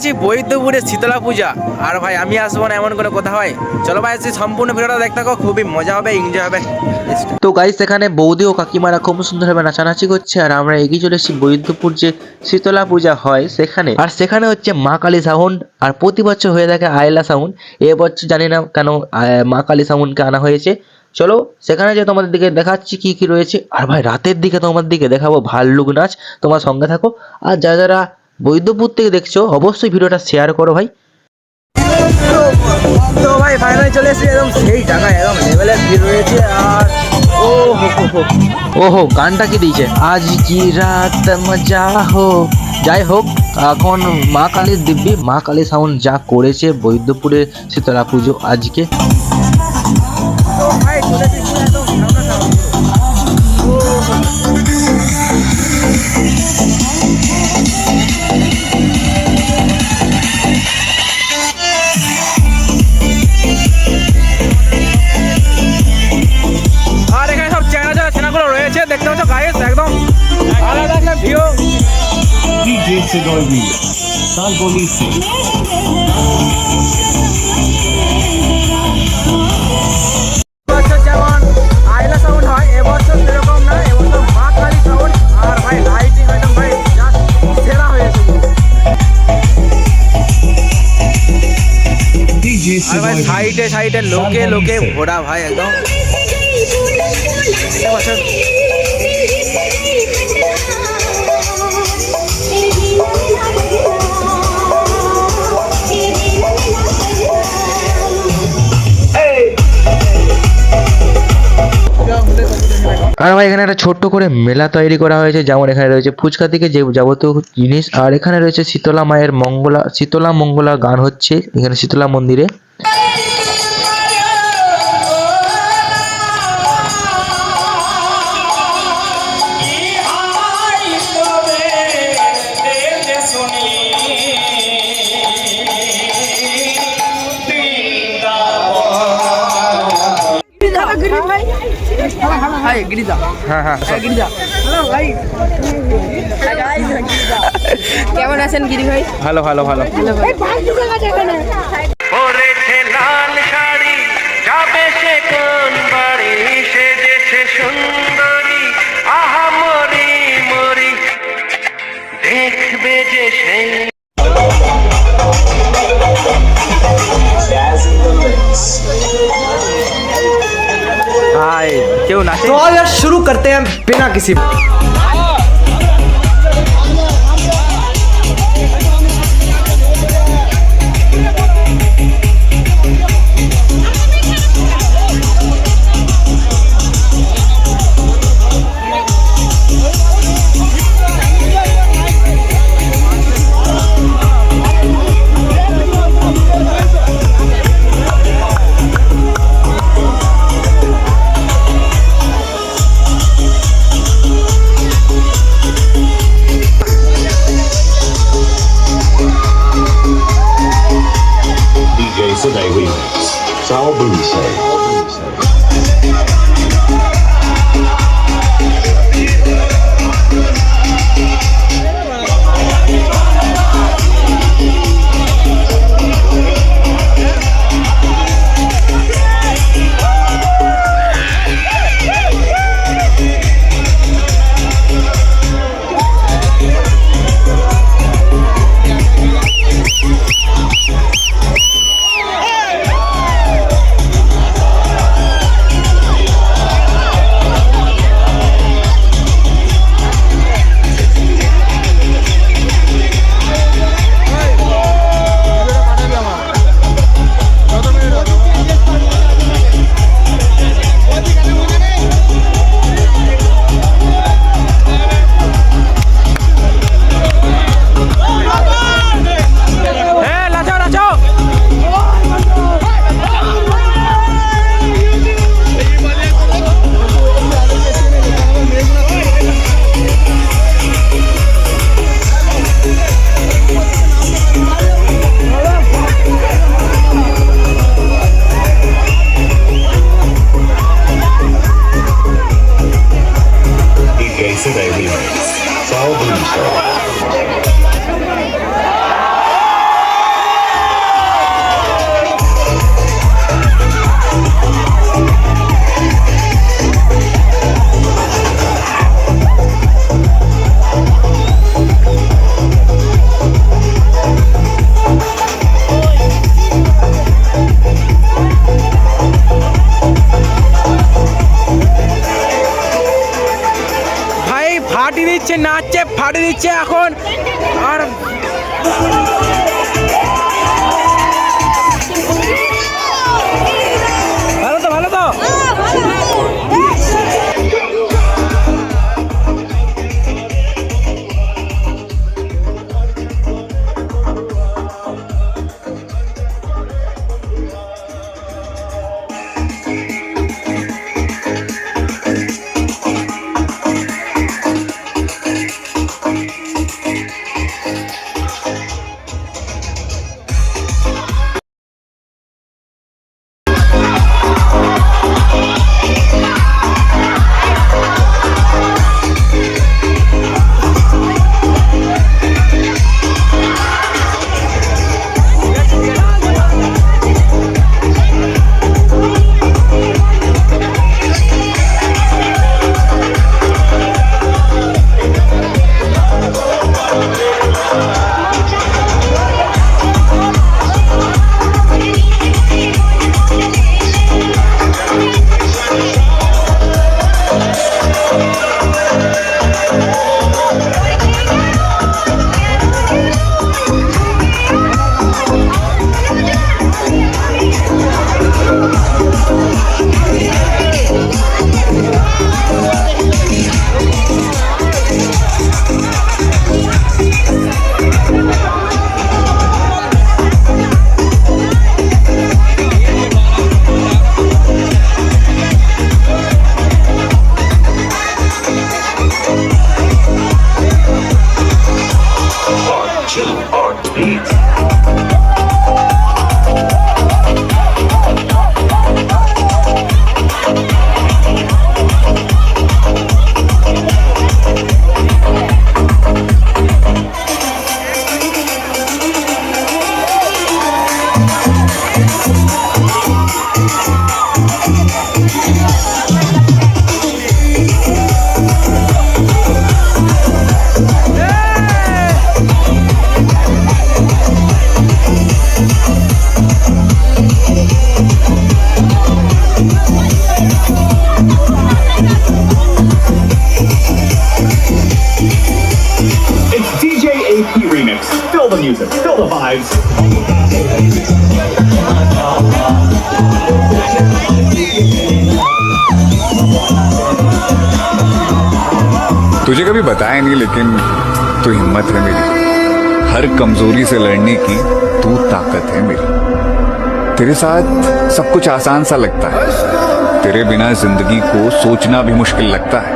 চলেছি বৈদ্যপুরে শীতলা পূজা। আর ভাই আমি আসবো না এমন কোনো কথা হয়? চলো ভাই সম্পূর্ণ ভিডিওটা দেখতে থাকো, খুবই মজা হবে, এনজয় হবে। তো গাইস এখানে বৌদি ও কাকিমারা খুব সুন্দরভাবে নাচানাচি করছে, আর আমরা এগিয়ে চলে এসেছি বৈদ্যপুর যে শীতলা পূজা হয় সেখানে। আর সেখানে হচ্ছে মা কালী সাউন্ড, আর প্রতি বছর হয়ে থাকে আয়লা সাউন্ড। এবছর জানি না কেন মা কালী সাউন্ডকে আনা হয়েছে। চলো সেখানে যে তোমাদের দিকে দেখাচ্ছি কি কি রয়েছে। আর ভাই রাতের দিকে তোমাদের দিকে দেখাবো ভাল্লুক নাচ, তোমার সঙ্গে থাকো। আর যারা যারা বৈদ্যপুর থেকে দেখছো অবশ্যই ভিডিওটা শেয়ার করো ভাই। তো ভাই ফাইনালি চলে এসেছি, একদম সেই জায়গায় একদম লেভেলের ভিড় রয়েছে। আর ওহো গানটা কি দিয়েছে, আজ কি রাত মজা হো। যাই হোক, এখন মা কালীর দিব্যি মা কালী সাউন্ড যা করেছে বৈদ্যপুরে শীতলা পুজো আজকে। দেখতে পাচ্ছ গাইস একদম আলাদা একটা ভিউ। DJ Sidolbi, Salbolisi. যেমন আয়লা সাউন্ড হয় এবছর সেরকম না, এবছর মা কালী সাউন্ড। আর ভাই লাইটিং একদম ভাই জাস্ট সেরা হয়েছে। আর ভাই সাইডে সাইডে লোকে লোকে ভরা ভাই একদম। আর ভাই এখানে একটা ছোট্ট করে মেলা তৈরি করা হয়েছে, যেমন এখানে রয়েছে ফুচকা থেকে যে যাবতীয় জিনিস। আর এখানে রয়েছে শীতলা মায়ের শীতলা মঙ্গলা গান হচ্ছে এখানে শীতলা মন্দিরে। কেমন আছেন গিরি ভাই? ভালো ভালো ভালো। দেখবে যে সেই क्यों ना। तो आओ यार शुरू करते हैं बिना किसी Today remix, Salbolisi. ফাটিয়ে দিচ্ছে, নাচছে ফাটিয়ে দিচ্ছে এখন। আর ভালো তো, ভালো তো। It's DJ AP Remix. Feel the music, feel the vibes. तुझे कभी बताया नहीं, लेकिन तू हिम्मत है मेरी। हर कमजोरी से लड़ने की तू ताकत है मेरी। तेरे साथ सब कुछ आसान सा लगता है, तेरे बिना जिंदगी को सोचना भी मुश्किल लगता है।